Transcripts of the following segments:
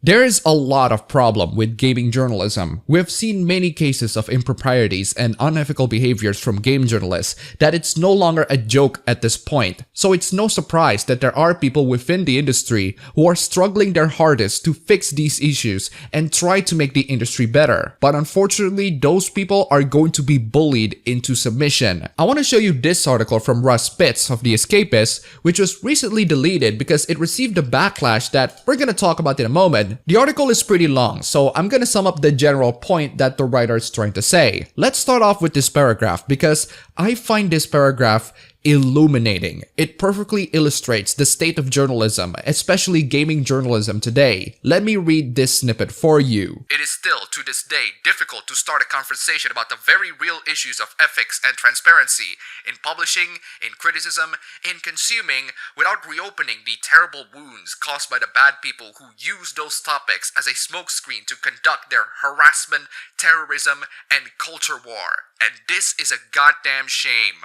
There is a lot of problem with gaming journalism. We've seen many cases of improprieties and unethical behaviors from game journalists that it's no longer a joke at this point. So it's no surprise that there are people within the industry who are struggling their hardest to fix these issues and try to make the industry better. But unfortunately, those people are going to be bullied into submission. I want to show you this article from Russ Pitts of The Escapist, which was recently deleted because it received a backlash that we're going to talk about in a moment. The article is pretty long, so I'm gonna sum up the general point that the writer is trying to say. Let's start off with this paragraph because I find this paragraph illuminating. It perfectly illustrates the state of journalism, especially gaming journalism today. Let me read this snippet for you. It is still, to this day, difficult to start a conversation about the very real issues of ethics and transparency in publishing, in criticism, in consuming, without reopening the terrible wounds caused by the bad people who use those topics as a smokescreen to conduct their harassment, terrorism, and culture war. And this is a goddamn shame.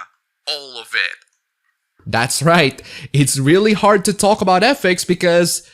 All of it. That's right. It's really hard to talk about ethics because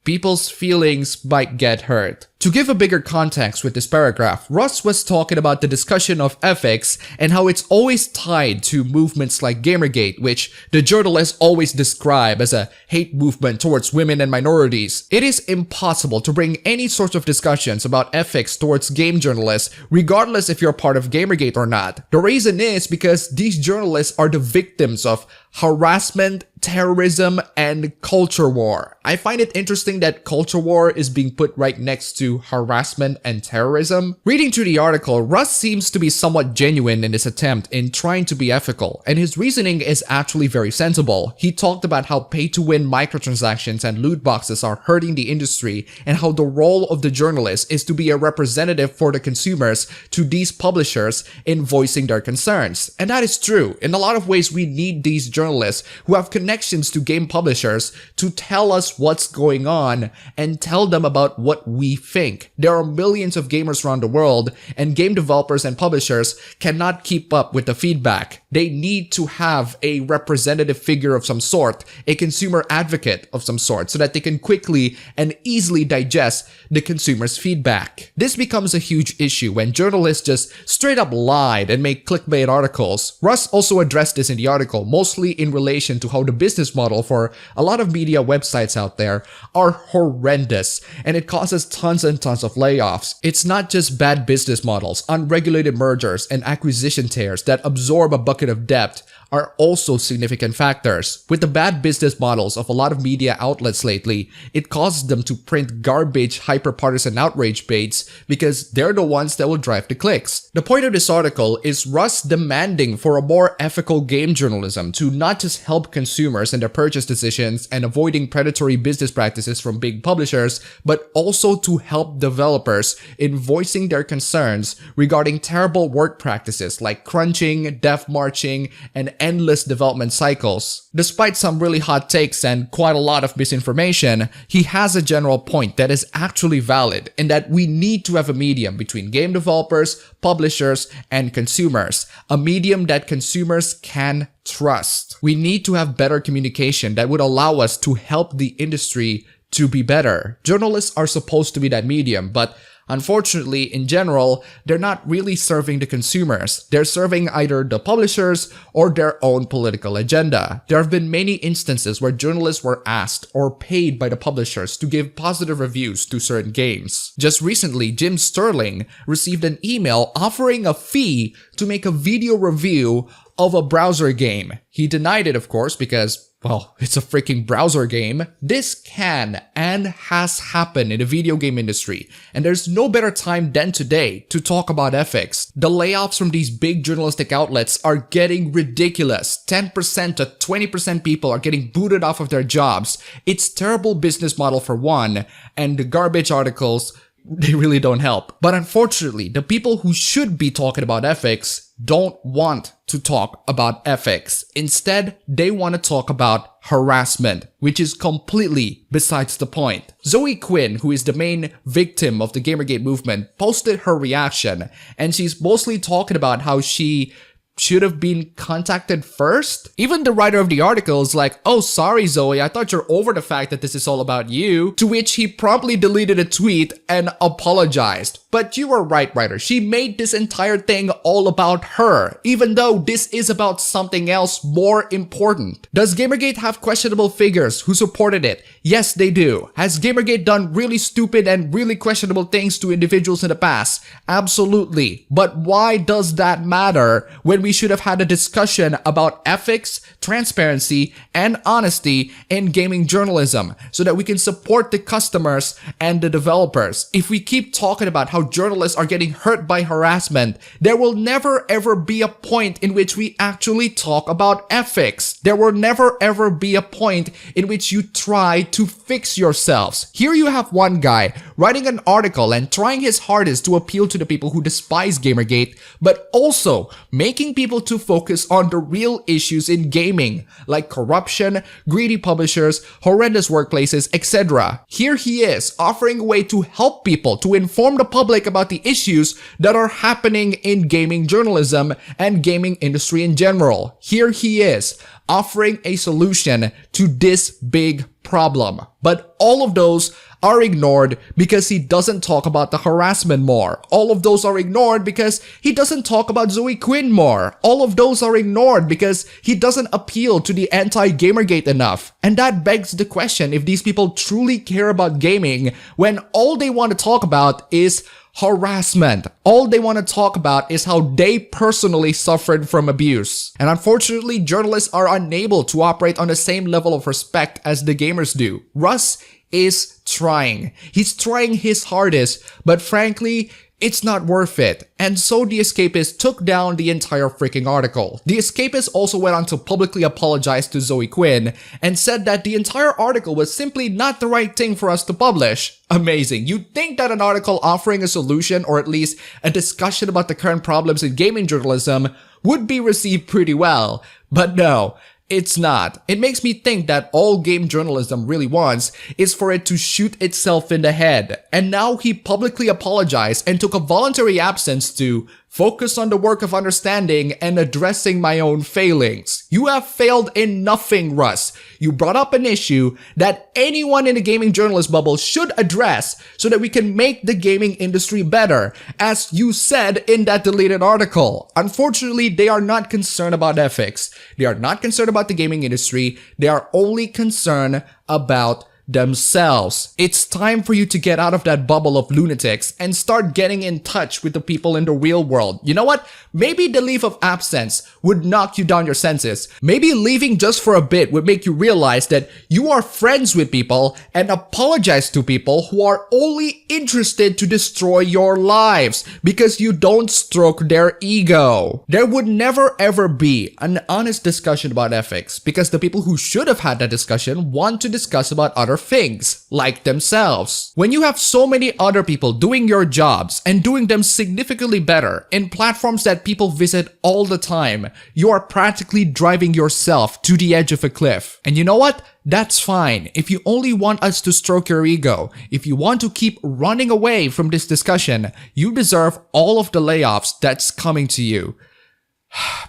people's feelings might get hurt. To give a bigger context with this paragraph, Russ was talking about the discussion of ethics and how it's always tied to movements like Gamergate, which the journalists always describe as a hate movement towards women and minorities. It is impossible to bring any sort of discussions about ethics towards game journalists, regardless if you're part of Gamergate or not. The reason is because these journalists are the victims of harassment, terrorism, and culture war. I find it interesting that culture war is being put right next to harassment and terrorism. Reading through the article, Russ seems to be somewhat genuine in his attempt in trying to be ethical, and his reasoning is actually very sensible. He talked about how pay-to-win microtransactions and loot boxes are hurting the industry, and how the role of the journalist is to be a representative for the consumers to these publishers in voicing their concerns. And that is true. In a lot of ways, we need these journalists who have connections to game publishers to tell us what's going on and tell them about what we think. There are millions of gamers around the world, and game developers and publishers cannot keep up with the feedback. They need to have a representative figure of some sort, a consumer advocate of some sort, so that they can quickly and easily digest the consumer's feedback. This becomes a huge issue when journalists just straight up lied and make clickbait articles. Russ also addressed this in the article, mostly in relation to how the business model for a lot of media websites out there are horrendous, and it causes tons and tons of layoffs. It's not just bad business models, unregulated mergers, and acquisition tears that absorb a bucket of debt are also significant factors. With the bad business models of a lot of media outlets lately, it causes them to print garbage hyper-partisan outrage baits because they're the ones that will drive the clicks. The point of this article is Russ demanding for a more ethical game journalism to not just help consumers in their purchase decisions and avoiding predatory business practices from big publishers, but also to help developers in voicing their concerns regarding terrible work practices like crunching, dev marching, and endless development cycles. Despite some really hot takes and quite a lot of misinformation, he has a general point that is actually valid in that we need to have a medium between game developers, publishers, and consumers. A medium that consumers can trust. We need to have better communication that would allow us to help the industry to be better. Journalists are supposed to be that medium, but unfortunately, in general, they're not really serving the consumers. They're serving either the publishers or their own political agenda. There have been many instances where journalists were asked or paid by the publishers to give positive reviews to certain games. Just recently, Jim Sterling received an email offering a fee to make a video review of a browser game. He denied it, of course, because, well, it's a freaking browser game. This can and has happened in the video game industry, and there's no better time than today to talk about ethics. The layoffs from these big journalistic outlets are getting ridiculous. 10% to 20% people are getting booted off of their jobs. It's terrible business model for one, and the garbage articles, they really don't help. But unfortunately, the people who should be talking about ethics don't want to talk about ethics. Instead, they want to talk about harassment, which is completely besides the point. Zoe Quinn, who is the main victim of the Gamergate movement, posted her reaction, and she's mostly talking about how she should have been contacted first? Even the writer of the article is like, oh, sorry, Zoe, I thought you're over the fact that this is all about you. To which he promptly deleted a tweet and apologized. But you were right, writer. She made this entire thing all about her, even though this is about something else more important. Does Gamergate have questionable figures who supported it? Yes, they do. Has Gamergate done really stupid and really questionable things to individuals in the past? Absolutely. But why does that matter when we should have had a discussion about ethics, transparency, and honesty in gaming journalism so that we can support the customers and the developers? If we keep talking about how journalists are getting hurt by harassment, there will never ever be a point in which we actually talk about ethics. There will never ever be a point in which you try to fix yourselves. Here you have one guy writing an article and trying his hardest to appeal to the people who despise Gamergate, but also making people to focus on the real issues in gaming, like corruption, greedy publishers, horrendous workplaces, etc. Here he is offering a way to help people, to inform the public about the issues that are happening in gaming journalism and gaming industry in general. Here he is offering a solution to this big problem. But all of those are ignored because he doesn't talk about the harassment more. All of those are ignored because he doesn't talk about Zoe Quinn more. All of those are ignored because he doesn't appeal to the anti-Gamergate enough. And that begs the question if these people truly care about gaming when all they want to talk about is harassment. All they want to talk about is how they personally suffered from abuse. And unfortunately, journalists are unable to operate on the same level of respect as the gamers do. Russ is trying. He's trying his hardest, but frankly, it's not worth it. And so the Escapist took down the entire freaking article. The Escapist also went on to publicly apologize to Zoe Quinn and said that the entire article was simply not the right thing for us to publish. Amazing. You'd think that an article offering a solution or at least a discussion about the current problems in gaming journalism would be received pretty well. But no. It's not. It makes me think that all game journalism really wants is for it to shoot itself in the head. And now he publicly apologized and took a voluntary absence to focus on the work of understanding and addressing my own failings. You have failed in nothing, Russ. You brought up an issue that anyone in the gaming journalist bubble should address so that we can make the gaming industry better, as you said in that deleted article. Unfortunately, they are not concerned about ethics. They are not concerned about the gaming industry. They are only concerned about themselves. It's time for you to get out of that bubble of lunatics and start getting in touch with the people in the real world. You know what? Maybe the leave of absence would knock you down your senses. Maybe leaving just for a bit would make you realize that you are friends with people and apologize to people who are only interested to destroy your lives because you don't stroke their ego. There would never ever be an honest discussion about ethics because the people who should have had that discussion want to discuss about other things, like themselves. When you have so many other people doing your jobs and doing them significantly better in platforms that people visit all the time, you are practically driving yourself to the edge of a cliff. And you know what? That's fine. If you only want us to stroke your ego, if you want to keep running away from this discussion, you deserve all of the layoffs that's coming to you.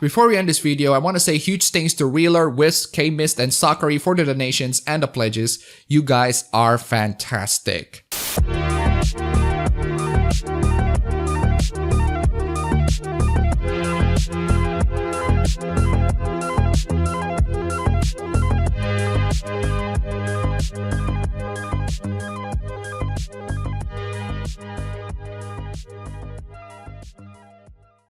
Before we end this video, I want to say huge thanks to Reeler, Whisk, K-Mist, and Sakari for the donations and the pledges. You guys are fantastic.